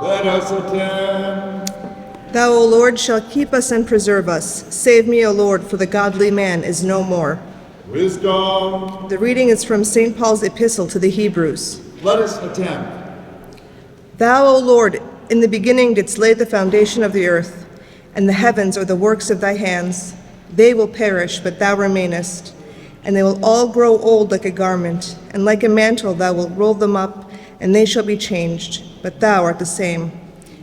Let us attend. Thou, O Lord, shalt keep us and preserve us. Save me, O Lord, for the godly man is no more. Wisdom. The reading is from St. Paul's Epistle to the Hebrews. Let us attend. Thou, O Lord, in the beginning didst lay the foundation of the earth, and the heavens are the works of thy hands. They will perish, but thou remainest, and they will all grow old like a garment, and like a mantle thou wilt roll them up, and they shall be changed, but thou art the same.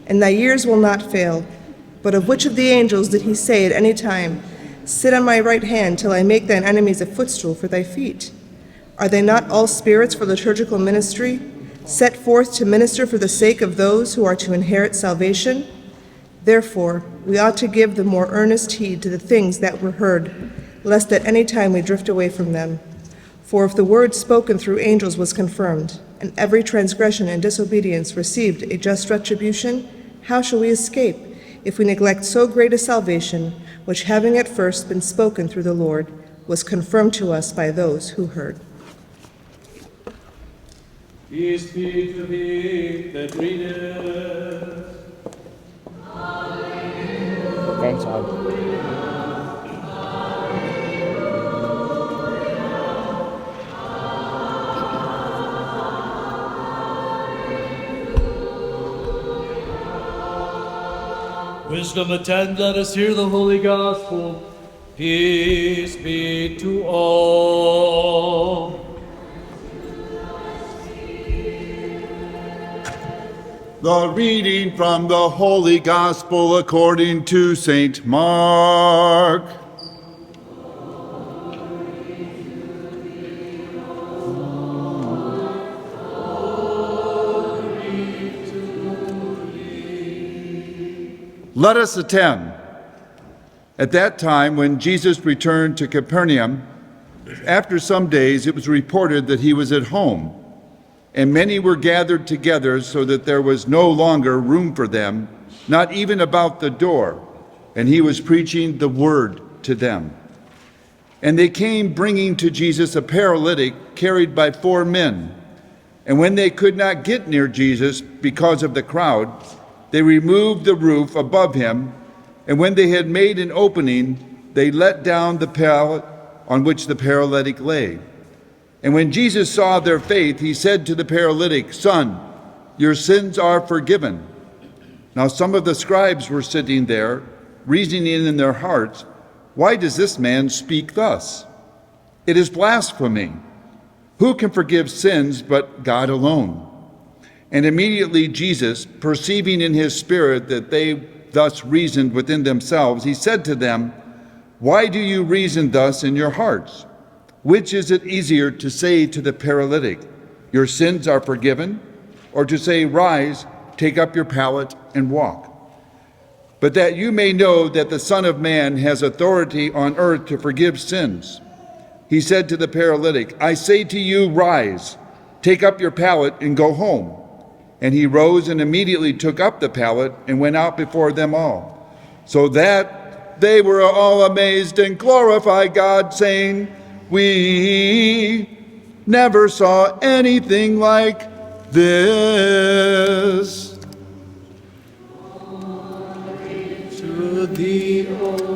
And thy years will not fail. But of which of the angels did he say at any time, Sit on my right hand till I make thine enemies a footstool for thy feet? Are they not all spirits for liturgical ministry, set forth to minister for the sake of those who are to inherit salvation? Therefore, we ought to give the more earnest heed to the things that were heard, lest at any time we drift away from them. For if the word spoken through angels was confirmed, and every transgression and disobedience received a just retribution, how shall we escape if we neglect so great a salvation, which having at first been spoken through the Lord, was confirmed to us by those who heard? Peace be to thee that readeth. Thanks, Bob. Wisdom attend, let us hear the holy gospel. Peace be to all. The reading from the Holy Gospel according to St. Mark. Let us attend. At that time, when Jesus returned to Capernaum, after some days it was reported that he was at home, and many were gathered together so that there was no longer room for them, not even about the door, and he was preaching the word to them. And they came bringing to Jesus a paralytic carried by 4 men. And when they could not get near Jesus because of the crowd, they removed the roof above him, and when they had made an opening, they let down the pallet on which the paralytic lay. And when Jesus saw their faith, he said to the paralytic, Son, your sins are forgiven. Now some of the scribes were sitting there, reasoning in their hearts, Why does this man speak thus? It is blasphemy. Who can forgive sins but God alone? And immediately Jesus, perceiving in his spirit that they thus reasoned within themselves, he said to them, Why do you reason thus in your hearts? Which is it easier to say to the paralytic, Your sins are forgiven, or to say, Rise, take up your pallet and walk? But that you may know that the Son of Man has authority on earth to forgive sins. He said to the paralytic, I say to you, Rise, take up your pallet and go home. And he rose and immediately took up the pallet and went out before them all, so that they were all amazed and glorified God, saying, We never saw anything like this. Glory to thee, O